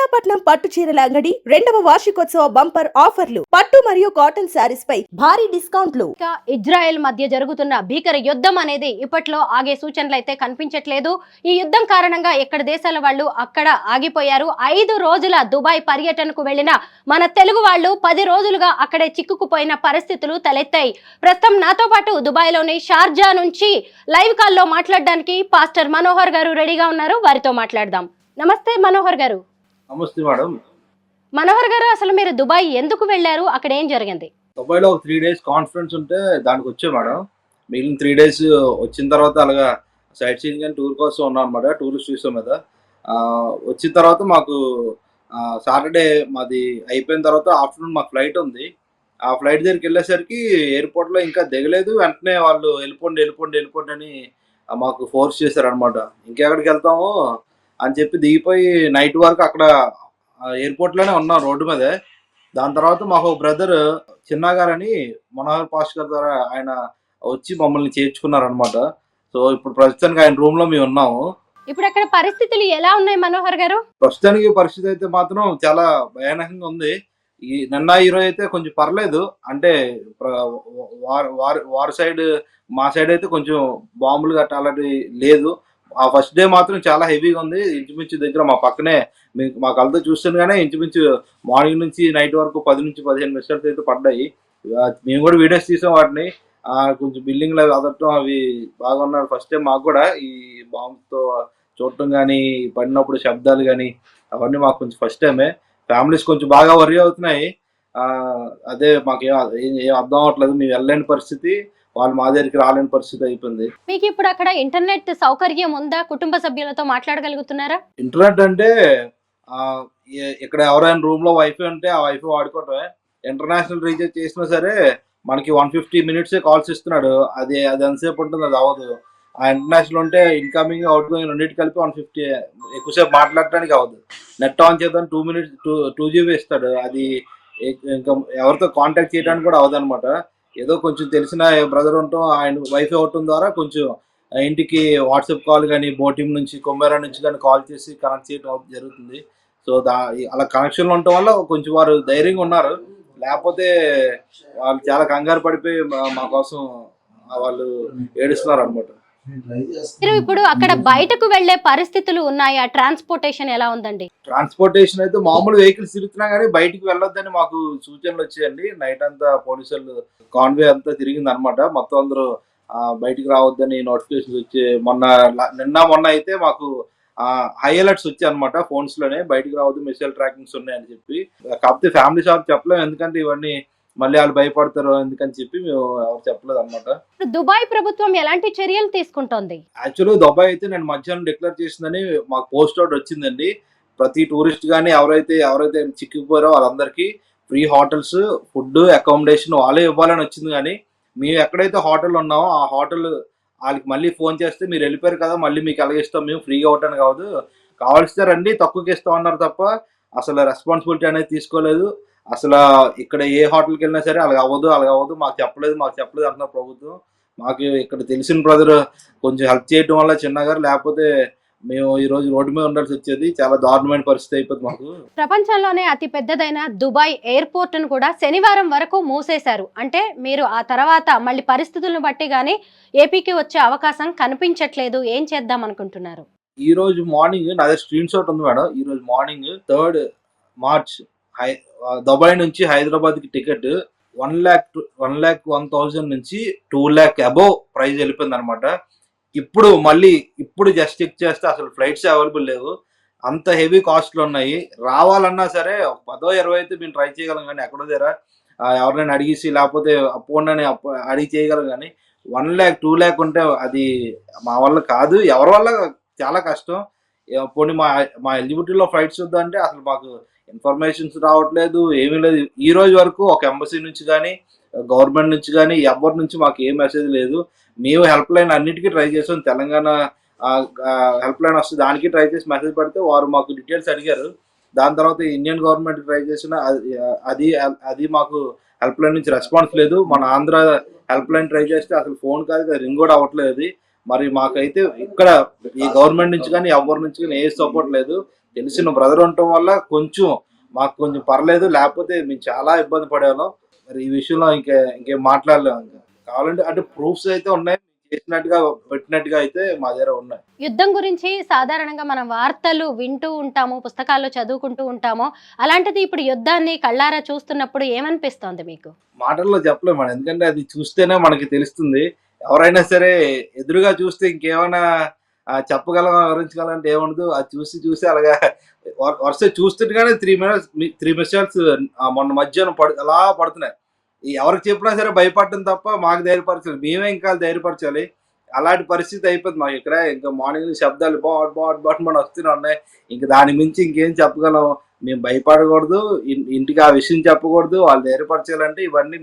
చెన్నాపట్నం పట్టు చీరల అంగడి 2వ వార్షికోత్సవ బంపర్ ఆఫర్లు. పట్టు మరియు కాటన్ శారీస్ పై భారీ డిస్కౌంట్లు. ఇజ్రాయెల్ మధ్య జరుగుతున్న భీకర యుద్ధం అనేది ఇప్పట్లో ఆగే సూచనలు అయితే కనిపించట్లేదు. ఈ యుద్ధం కారణంగా ఎక్కడ దేశాల వాళ్ళు అక్కడ ఆగిపోయారు. 5 రోజుల దుబాయ్ పర్యటనకు వెళ్లిన మన తెలుగు వాళ్ళు 10 రోజులుగా అక్కడే చిక్కుకుపోయిన పరిస్థితులు తలెత్తాయి. ప్రస్తుతం నాతో పాటు దుబాయ్ లోని షార్జా నుంచి లైవ్ కాల్లో మాట్లాడడానికి పాస్టర్ మనోహర్ గారు రెడీగా ఉన్నారు. వారితో మాట్లాడదాం. నమస్తే మనోహర్ గారు. నమస్తే మేడం. మనోహర్ గారు, అసలు మీరు దుబాయ్ ఎందుకు వెళ్ళారు? అక్కడ ఏం జరిగింది? దుబాయ్లో ఒక 3 days కాన్ఫరెన్స్ ఉంటే దానికి వచ్చే మేడం. మిగిలిన 3 days వచ్చిన తర్వాత అలాగా సైట్ సీయింగ్ అండ్ టూర్ కోసం ఉన్నాం అనమాట, టూరిస్ట్ వీసా మీద. వచ్చిన తర్వాత మాకు సాటర్డే మాది అయిపోయిన తర్వాత ఆఫ్టర్నూన్ మాకు ఫ్లైట్ ఉంది. ఆ ఫ్లైట్ దగ్గరికి వెళ్ళేసరికి ఎయిర్పోర్ట్లో ఇంకా దిగలేదు. వెంటనే వాళ్ళు వెళ్ళిపోండి అని మాకు ఫోర్స్ చేశారనమాట. ఇంకెక్కడికి వెళ్తాము అని చెప్పి దిగిపోయి నైట్ వరకు అక్కడ ఎయిర్పోర్ట్లోనే ఉన్నాం, రోడ్డు మీదే. దాని తర్వాత మాకు ఒక బ్రదర్ చిన్నగారని మనోహర్ పాస్ట్ గారి ద్వారా ఆయన వచ్చి మమ్మల్ని చేర్చుకున్నారనమాట. సో ఇప్పుడు ప్రస్తుతానికి ఆయన రూమ్ లో మేము ఉన్నాము. ఇప్పుడు అక్కడ పరిస్థితులు ఎలా ఉన్నాయి మనోహర్ గారు? ప్రస్తుతానికి పరిస్థితి అయితే మాత్రం చాలా భయానకంగా ఉంది. నిన్న ఈరోజు అయితే కొంచెం పర్లేదు, అంటే వారి సైడ్ మా సైడ్ అయితే కొంచెం బాంబులు గట్ట అలాంటివి లేదు. ఆ ఫస్ట్ డే మాత్రం చాలా హెవీగా ఉంది. ఇంచుమించు దగ్గర మా పక్కనే మా కళ్ళతో చూస్తుండగానే ఇంచుమించు మార్నింగ్ నుంచి నైట్ వరకు 10 నుంచి 15 మిస్టర్స్ అయితే పడ్డాయి. మేము కూడా వీడియోస్ తీసాం వాటిని. కొంచెం బిల్డింగ్లు అవి అదట్టం అవి బాగా ఉన్నాయి. ఫస్ట్ టైం మాకు కూడా ఈ బాంబుతో చూడటం కానీ, పడినప్పుడు శబ్దాలు కానీ అవన్నీ మాకు కొంచెం ఫస్ట్ టైమే. ఫ్యామిలీస్ కొంచెం బాగా వరీ అవుతున్నాయి. అదే మాకు ఏం అర్థం అవ్వట్లేదు. మేము వెళ్ళలేని పరిస్థితి, వాళ్ళు మా దగ్గరికి రాలేని పరిస్థితి అయిపోయింది. మీకు ఇప్పుడు అక్కడ ఇంటర్నెట్ సౌకర్యం ఉందా? కుటుంబ సభ్యులతో మాట్లాడగలుగుతున్నారా? ఇంటర్నెట్ అంటే ఇక్కడ ఎవరైనా రూమ్ లో వైఫై ఉంటే ఆ వైఫై వాడుకోవటమే. ఇంటర్నేషనల్ రీఛార్జ్ చేసినా సరే మనకి 150 minutes కాల్స్ ఇస్తున్నాడు. అది ఎంతసేపు ఉంటుంది, అది అవ్వదు. ఆ ఇంటర్నేషనల్ ఉంటే ఇన్కమింగ్ అవుట్ గోయింగ్ రెండింటి కలిపి 150, ఎక్కువసేపు మాట్లాడటానికి అవ్వదు. నెట్ ఆన్ చేద్దాం 2 minutes 2 GB ఇస్తాడు. అది ఇంకా ఎవరితో కాంటాక్ట్ చేయడానికి కూడా అవ్వదు అనమాట. ఏదో కొంచెం తెలిసిన బ్రదర్ ఉండటం, ఆయన వైఫై అవటం ద్వారా కొంచెం ఇంటికి వాట్సాప్ కాల్ కానీ, బోటిం నుంచి కొమ్మేరా నుంచి కానీ కాల్ చేసి కనెక్ట్ చేయడం జరుగుతుంది. సో అలా కనెక్షన్లు ఉండటం వల్ల కొంచెం వారు ధైర్యంగా ఉన్నారు. లేకపోతే వాళ్ళు చాలా కంగారు పడిపోయి మా కోసం వాళ్ళు ఏడుస్తున్నారు అనమాట. మీరు ఇప్పుడు అక్కడ బయటకు వెళ్లే పరిస్థితులు ఉన్నాయా? ట్రాన్స్పోర్టేషన్ ఎలా ఉందండి? ట్రాన్స్పోర్టేషన్ అయితే మామూలు వెహికల్స్ తిరుగుతున్నా కానీ బయటికి వెళ్ళొద్దని మాకు సూచనలు వచ్చాయండి. నైట్ అంతా పోలీసులు కాన్వే అంతా తిరిగింది అనమాట. మొత్తం అందరూ బయటికి రావద్దని నోటిఫికేషన్ వచ్చి మొన్న అయితే మాకు హై అలర్ట్స్ వచ్చాయి అనమాట. ఫోన్స్ లోనే బయటికి రావద్దు, మిసైల్ ట్రాకింగ్స్ ఉన్నాయని చెప్పి. కాకపోతే ఫ్యామిలీ షాప్ చెప్పలేము, ఎందుకంటే ఇవన్నీ మళ్ళీ వాళ్ళు భయపడతారు ఎందుకని చెప్పి మేము ఎవరు చెప్పలేదు అనమాట. దుబాయ్ ప్రభుత్వం ఎలాంటి చర్యలు తీసుకుంటోంది? యాక్చువల్లీ దుబాయ్ అయితే నేను మధ్యాహ్నం డిక్లేర్ చేసిందని మాకు పోస్ట్ అవుట్ వచ్చిందండి. ప్రతి టూరిస్ట్ కానీ ఎవరైతే చిక్కుకుపోయారో వాళ్ళందరికీ ఫ్రీ హోటల్స్, ఫుడ్, అకామిడేషన్ వాళ్ళే ఇవ్వాలని వచ్చింది. కానీ మేము ఎక్కడైతే హోటల్ ఉన్నామో ఆ హోటల్ వాళ్ళకి మళ్ళీ ఫోన్ చేస్తే మీరు వెళ్ళిపోయారు కదా, మళ్ళీ మీకు ఎలాగిస్తాం, మేము ఫ్రీగా ఇవ్వటానికి కావదు, కావాల్సితే రండి తక్కువకి ఇస్తాం అన్నారు తప్ప అసలు రెస్పాన్సిబిలిటీ అనేది తీసుకోలేదు. అసలు ఇక్కడ ఏ హోటల్కి వెళ్ళినా సరే అలాగ అవ్వదు, మాకు చెప్పలేదు అంటున్నారు ప్రభుత్వం. మాకు ఇక్కడ తెలిసిన బ్రదర్ కొంచెం హెల్ప్ చేయడం వల్ల చిన్నగారు, లేకపోతే మేము ఈ రోజు రోడ్డు మీద ఉండాల్సి వచ్చేది. చాలా దారుణమైన పరిస్థితి అయిపోతుంది మాకు. ప్రపంచంలోనే అతి పెద్దదైన దుబాయ్ ఎయిర్పోర్ట్ ను కూడా శనివారం వరకు మూసేశారు. అంటే మీరు ఆ తర్వాత మళ్ళీ పరిస్థితులను బట్టి గానీ ఏపీకి వచ్చే అవకాశం కనిపించట్లేదు. ఏం చేద్దాం అనుకుంటున్నారు? ఈ రోజు మార్నింగ్ నా దగ్గర స్క్రీన్ షాట్ ఉంది మేడం. ఈ రోజు మార్నింగ్ 3rd March దుబాయ్ నుంచి హైదరాబాద్ కి టికెట్ 1,01,000 నుంచి 2 lakh అబోవ్ ప్రైస్ వెళ్ళిపోయింది అనమాట. ఇప్పుడు జస్ట్ చెక్ చేస్తే అసలు ఫ్లైట్స్ అవైలబుల్ లేవు. అంత హెవీ కాస్ట్లు ఉన్నాయి. రావాలన్నా సరే 10-20 అయితే మేము ట్రై చేయగలం, కానీ ఎక్కడో దగ్గర ఎవరినైనా అడిగేసి లేకపోతే అపోండి అడిగి చేయగలం. కానీ 1 lakh 2 lakh ఉంటే అది మా వల్ల కాదు, ఎవరి వల్ల చాలా కష్టం. పోనీ మా ఎలిజిబిలిటీలో ఫ్లైట్స్ వద్దంటే అసలు మాకు ఇన్ఫర్మేషన్స్ రావట్లేదు, ఏమీ లేదు. ఈ రోజు వరకు ఒక ఎంబసీ నుంచి కానీ, గవర్నమెంట్ నుంచి కానీ, ఎవరి నుంచి మాకు ఏ మెసేజ్ లేదు. మేము హెల్ప్ లైన్ అన్నిటికీ ట్రై చేసాం. తెలంగాణ హెల్ప్ లైన్ వస్తుంది, దానికి ట్రై చేసి మెసేజ్ పెడితే వారు మాకు డీటెయిల్స్ అడిగారు. దాని తర్వాత ఇండియన్ గవర్నమెంట్ ట్రై చేసిన అది మాకు హెల్ప్ లైన్ నుంచి రెస్పాన్స్ లేదు. మన ఆంధ్ర హెల్ప్ లైన్ ట్రై చేస్తే అసలు ఫోన్ కాదు, రింగ్ కూడా అవ్వట్లేదు. మరి మాకైతే ఇక్కడ ఈ గవర్నమెంట్ నుంచి కానీ ఎవరి నుంచి కానీ ఏ సపోర్ట్ లేదు. తెలిసిన బ్రదర్ ఉండటం వల్ల కొంచెం మాకు కొంచెం పర్లేదు, లేకపోతే మేము చాలా ఇబ్బంది పడేవాళ్ళం. మరి ఈ విషయంలో ఇంకేం మాట్లాడలేము. కావాలంటే అంటే ప్రూఫ్స్ అయితే ఉన్నాయి, చేసినట్టుగా పెట్టినట్టుగా అయితే మా దగ్గర ఉన్నాయి. యుద్ధం గురించి సాధారణంగా మనం వార్తలు వింటూ ఉంటాము, పుస్తకాల్లో చదువుకుంటూ ఉంటాము. అలాంటిది ఇప్పుడు యుద్ధాన్ని కళ్ళారా చూస్తున్నప్పుడు ఏమనిపిస్తోంది మీకు? మాటల్లో చెప్పలేము మేడం, ఎందుకంటే అది చూస్తేనే మనకి తెలుస్తుంది. ఎవరైనా సరే ఎదురుగా చూస్తే ఇంకేమైనా చెప్పగలం, వివరించగలం అంటే ఏముండదు. అది చూసి అలాగా వరుస చూస్తుండగానే 3 మిసైల్స్ మొన్న మధ్యాహ్నం అలా పడుతున్నాయి. ఎవరికి చెప్పినా సరే భయపడటం తప్ప మాకు ధైర్యపరచాలి, మేమే ఇంకా ధైర్యపరచాలి. అలాంటి పరిస్థితి అయిపోయింది మాకు ఇక్కడ. ఇంకా మార్నింగ్ శబ్దాలు బాట్ వస్తూనే ఉన్నాయి. ఇంక దాని మించి ఇంకేం చెప్పగలం. మేము భయపడకూడదు, ఇంటికి ఆ విషయం చెప్పకూడదు, వాళ్ళు ధైర్యపరచాలంటే ఇవన్నీ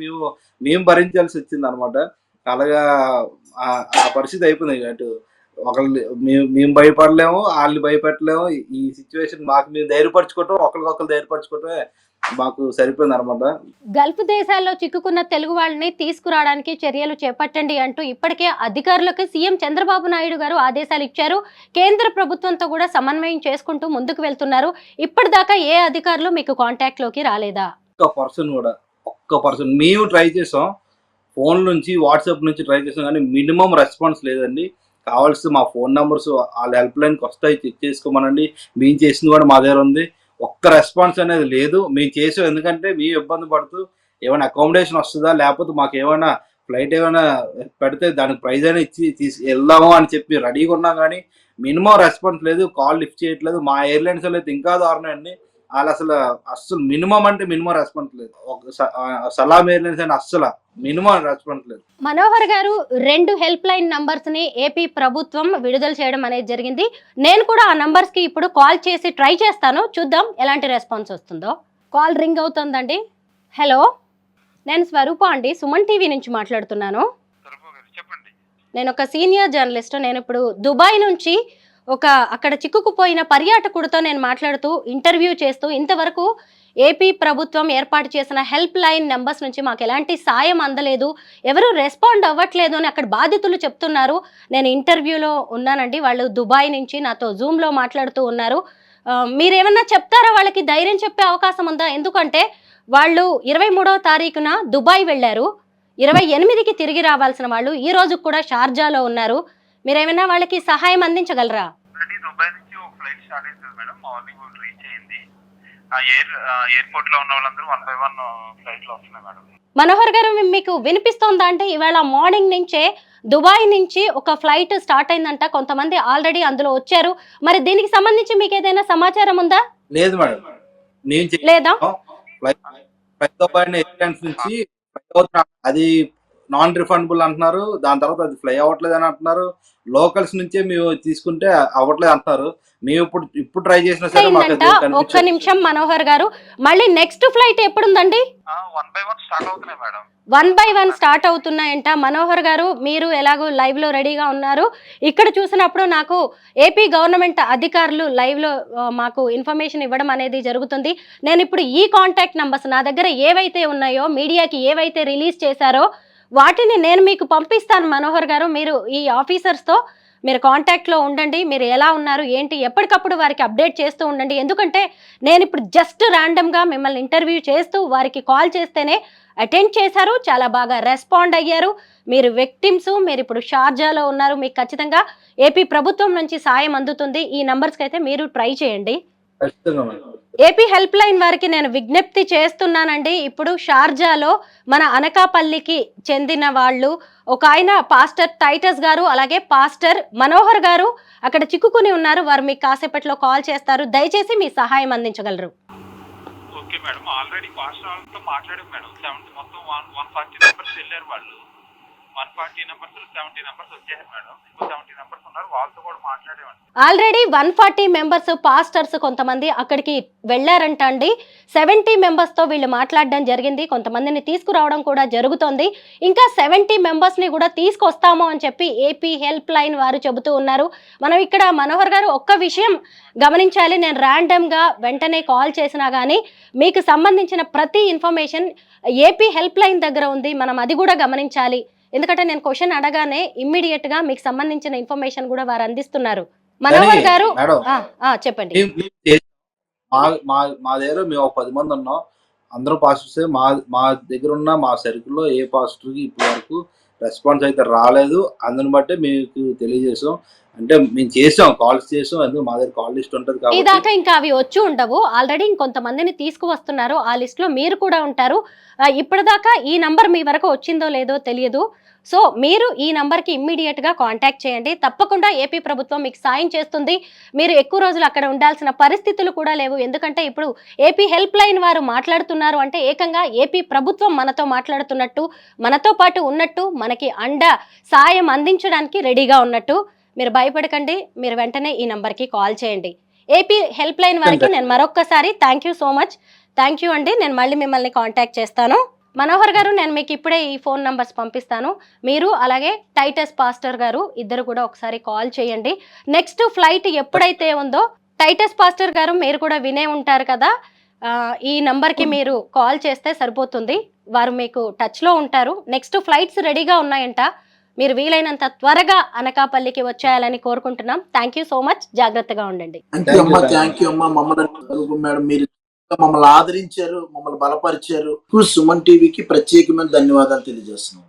మేము భరించాల్సి వచ్చింది అనమాట. అలాగా ఆ పరిస్థితి అయిపోయింది. అటు ఒకళ్ళు మేము భయపడలేము, వాళ్ళు భయపెట్టలేము. ఈ సిచ్యువేషన్ మాకు మేము ధైర్యపరచుకోవటం, ఒకరికొకరు ధైర్యపరచుకోవటమే మాకు సరిపోయింది అనమాట. గల్ఫ్ దేశాల్లో చిక్కుకున్న తెలుగు వాళ్ళని తీసుకురావడానికి చర్యలు చేపట్టండి అంటూ ఇప్పటికే అధికారులకు సీఎం చంద్రబాబు నాయుడు గారు ఆదేశాలు ఇచ్చారు. కేంద్ర ప్రభుత్వంతో కూడా సమన్వయం చేసుకుంటూ ముందుకు వెళ్తున్నారు. ఇప్పటిదాకా ఏ అధికారులు మీకు కాంటాక్ట్ లోకి రాలేదా? ఒక్క పర్సన్ మేము ట్రై చేసాం, ఫోన్ నుంచి వాట్సాప్ నుంచి ట్రై చేసాం, కానీ మినిమం రెస్పాన్స్ లేదండి. కావాల్సి మా ఫోన్ నెంబర్స్ వాళ్ళ హెల్ప్ లైన్కి వస్తాయి, చెక్ చేసుకోమనండి. మేము చేసింది కూడా మా దగ్గర ఉంది. ఒక్క రెస్పాన్స్ అనేది లేదు. మేము చేసాం, ఎందుకంటే మేము ఇబ్బంది పడుతూ ఏమైనా అకామిడేషన్ వస్తుందా, లేకపోతే మాకు ఏమైనా ఫ్లైట్ ఏమైనా పెడితే దానికి ప్రైజ్ అయినా ఇచ్చి వెళ్దాము అని చెప్పి రెడీగా ఉన్నాం, కానీ మినిమం రెస్పాన్స్ లేదు. కాల్ లిఫ్ట్ చేయట్లేదు. మా ఎయిర్లైన్స్ వాళ్ళు అయితే ఇంకా దారుణం అండి. వాళ్ళు అస్సలు మినిమం అంటే మినిమం రెస్పాన్స్ లేదు. సలాం ఎయిర్లైన్స్ అని అస్సలు మినిమం రెస్పాన్స్ లేదు. మనోహర్ గారు 2 హెల్ప్ లైన్ నంబర్స్ ని ఏపీ ప్రభుత్వం విడుదల చేయడం అనేది జరిగింది. నేను కూడా ఆ నంబర్స్ కి ఇప్పుడు కాల్ చేసి ట్రై చేస్తాను, చూద్దాం ఎలాంటి రెస్పాన్స్ వస్తుందో. కాల్ రింగ్ అవుతుందండి. హలో, నేను స్వరూప అండి, సుమన్ టీవీ నుంచి మాట్లాడుతున్నాను. నేను ఒక సీనియర్ జర్నలిస్ట్. నేను ఇప్పుడు దుబాయ్ నుంచి అక్కడ చిక్కుకుపోయిన పర్యాటకుడితో నేను మాట్లాడుతూ ఇంటర్వ్యూ చేస్తూ, ఇంతవరకు ఏపీ ప్రభుత్వం ఏర్పాటు చేసిన హెల్ప్ లైన్ నెంబర్స్ నుంచి మాకు ఎలాంటి సాయం అందలేదు, ఎవరు రెస్పాండ్ అవ్వట్లేదు అని అక్కడ బాధితులు చెప్తున్నారు. నేను ఇంటర్వ్యూలో ఉన్నానండి. వాళ్ళు దుబాయ్ నుంచి నాతో జూమ్లో మాట్లాడుతూ ఉన్నారు. మీరేమన్నా చెప్తారా? వాళ్ళకి ధైర్యం చెప్పే అవకాశం ఉందా? ఎందుకంటే వాళ్ళు 23వ తారీఖున దుబాయ్ వెళ్ళారు, 28కి తిరిగి రావాల్సిన వాళ్ళు ఈ రోజు కూడా షార్జాలో ఉన్నారు. మీరేమైనా వాళ్ళకి సహాయం అందించగలరా? దుబాయ్ నుంచి ఒక ఫ్లైట్ స్టార్ట్ అవుతుంది మేడం, మార్నింగ్ రీచ్ అయింది. ఆ ఎయిర్పోర్ట్ లో ఉన్న వాళ్ళందరూ 1 by 1 ఫ్లైట్ లో వస్తున్నాయి మేడం. మనోహర్ గారు, మీకు వినిపిస్తోందా? అంటే ఇవాళ మార్నింగ్ నుంచే దుబాయ్ నుంచి ఒక ఫ్లైట్ స్టార్ట్ అయిందంట, కొంతమంది ఆల్రెడీ అందులో వచ్చారు. మరి దీనికి సంబంధించి మీకు ఏదైనా సమాచారం ఉందా? లేదు మేడం, లేదా? నుంచి అది నాన్ రిఫండబుల్ అంటున్నారు. దాని తర్వాత అది ఫ్లై అవ్వట్లేదు అని అంటున్నారు. లోకల్స్ నుంచే మేము తీసుకుంటే అవ్వట్లేదు అంటున్నారు. మేము ఇప్పుడు ట్రై చేసినా సరే ఒక్క నిమిషం మనోహర్ గారు, మళ్ళీ నెక్స్ట్ ఫ్లైట్ ఎప్పుడుందండి? 1 by 1 స్టార్ట్ అవుతున్నాయి మేడం. 1 by 1 స్టార్ట్ అవుతున్నాయంట. మనోహర్ గారు, మీరు ఎలాగో లైవ్ లో రెడీగా ఉన్నారు. ఇక్కడ చూసినప్పుడు నాకు ఏపీ గవర్నమెంట్ అధికారులు లైవ్ లో మాకు ఇన్ఫర్మేషన్ ఇవ్వడం అనేది జరుగుతుంది. నేను ఇప్పుడు ఈ కాంటాక్ట్ నంబర్స్ నా దగ్గర ఏవైతే ఉన్నాయో, మీడియాకి ఏవైతే రిలీజ్ చేశారో వాటిని నేను మీకు పంపిస్తాను మనోహర్ గారు. మీరు ఈ ఆఫీసర్స్తో మీరు కాంటాక్ట్లో ఉండండి. మీరు ఎలా ఉన్నారు ఏంటి ఎప్పటికప్పుడు వారికి అప్డేట్ చేస్తూ ఉండండి. ఎందుకంటే నేను ఇప్పుడు జస్ట్ ర్యాండమ్గా మిమ్మల్ని ఇంటర్వ్యూ చేస్తూ వారికి కాల్ చేస్తేనే అటెండ్ చేశారు, చాలా బాగా రెస్పాండ్ అయ్యారు. మీరు విక్టిమ్స్, మీరు ఇప్పుడు షార్జాలో ఉన్నారు, మీకు ఖచ్చితంగా ఏపీ ప్రభుత్వం నుంచి సాయం అందుతుంది. ఈ నంబర్స్కి అయితే మీరు ట్రై చేయండి. ఏపీ హెల్ప్ లైన్ వారికి నేను విజ్ఞప్తి చేస్తున్నానండి. ఇప్పుడు షార్జాలో మన అనకాపల్లికి చెందిన వాళ్ళు ఒక ఆయన పాస్టర్ టైటస్ గారు, అలాగే పాస్టర్ మనోహర్ గారు అక్కడ చిక్కుకుని ఉన్నారు. వారు మీకు కాసేపట్లో కాల్ చేస్తారు. దయచేసి మీ సహాయం అందించగలరు. ఓకే మేడం, ఆల్రెడీ పాస్టర్ వాళ్ళతో మాట్లాడాం మేడం. 70 మొత్తం 140 మెంబర్స్ వెళ్ళారు. వాళ్ళు 140 మెంబర్స్ 70 మెంబర్స్ వచ్చేసారు మేడం. ఇంకో 70 మెంబర్స్ ఉన్నారు, వాళ్ళతో కూడా మాట్లాడేవాడి. ఆల్రెడీ 140 మెంబర్స్ పాస్టర్స్ కొంతమంది అక్కడికి వెళ్ళారంట అండి. 70 మెంబర్స్తో వీళ్ళు మాట్లాడడం జరిగింది. కొంతమందిని తీసుకురావడం కూడా జరుగుతోంది. ఇంకా 70 మెంబర్స్ని కూడా తీసుకొస్తాము అని చెప్పి ఏపీ హెల్ప్ లైన్ వారు చెబుతూ ఉన్నారు. మనం ఇక్కడ మనోహర్ గారు ఒక్క విషయం గమనించాలి. నేను ర్యాండమ్గా వెంటనే కాల్ చేసినా కానీ మీకు సంబంధించిన ప్రతి ఇన్ఫర్మేషన్ ఏపీ హెల్ప్ లైన్ దగ్గర ఉంది. మనం అది కూడా గమనించాలి. ఎందుకంటే నేను క్వశ్చన్ అడగానే ఇమ్మీడియట్ గా మీకు సంబంధించిన ఇన్ఫర్మేషన్ కూడా వారు అందిస్తున్నారు. మనోహర్ గారు చెప్పండి. మా మా మా దగ్గర మేము ఒక 10 మంది ఉన్నాం. అందరూ పాస్టర్సే. మా మా దగ్గర ఉన్న మా సర్కిల్‌లో ఏ పాస్టర్‌కి ఇప్పటి వరకు రెస్పాన్స్ అయితే రాలేదు. అందుని బట్టే మీకు తెలియజేసాం. అంటే మేము చేసాం, కాల్స్ చేసాం. ఎందుకు మా దగ్గర కాల్ లిస్ట్ ఉంటది కాబట్టి. ఇదాకా ఇంకా అవి వచ్చి ఉండవు. ఆల్రెడీ ఇంకొంతమందిని తీసుకువస్తున్నారు. ఆ లిస్ట్‌లో మీరు కూడా ఉంటారు. ఇప్పటిదాకా ఈ నంబర్ మీ వరకు వచ్చిందో లేదో తెలియదు. సో, మీరు ఈ నంబర్‌కి ఇమ్మీడియేట్‌గా కాంటాక్ట్ చేయండి. తప్పకుండా ఏపీ ప్రభుత్వం మీకు సాయం చేస్తుంది. మీరు ఎక్కువ రోజులు అక్కడ ఉండాల్సిన పరిస్థితులు కూడా లేవు. ఎందుకంటే ఇప్పుడు ఏపీ హెల్ప్ లైన్ వారు మాట్లాడుతున్నారు అంటే ఏకంగా ఏపీ ప్రభుత్వం మనతో మాట్లాడుతున్నట్టు, మనతో పాటు ఉన్నట్టు, మనకి సాయం అందించడానికి రెడీగా ఉన్నట్టు. మీరు భయపడకండి. మీరు వెంటనే ఈ నంబర్‌కి కాల్ చేయండి. ఏపీ హెల్ప్ లైన్ వారికి నేను మరొక్కసారి thank you so much. Thank you అండి. నేను మళ్ళీ మిమ్మల్ని కాంటాక్ట్ చేస్తాను. మనోహర్ గారు, నేను మీకు ఇప్పుడే ఈ ఫోన్ నంబర్స్ పంపిస్తాను. మీరు అలాగే టైటస్ పాస్టర్ గారు ఇద్దరు కూడా ఒకసారి కాల్ చేయండి. నెక్స్ట్ ఫ్లైట్ ఎప్పుడైతే ఉందో టైటస్ పాస్టర్ గారు మీరు కూడా వినే ఉంటారు కదా, ఈ నంబర్‌కి మీరు కాల్ చేస్తే సరిపోతుంది. వారు మీకు టచ్‌లో ఉంటారు. నెక్స్ట్ ఫ్లైట్స్ రెడీగా ఉన్నాయంట. మీరు వీలైనంత త్వరగా అనకాపల్లికి వచ్చేయాలని కోరుకుంటున్నాం. Thank you so much. జాగ్రత్తగా ఉండండి. థ్యాంక్ యూ అమ్మా. మమ్మల్ని మేడం మీరు మమ్మల్ని ఆదరించారు, మమ్మల్ని బలపరిచారు. సుమన్ టీవీకి ప్రత్యేకమైన ధన్యవాదాలు తెలియజేస్తున్నాం.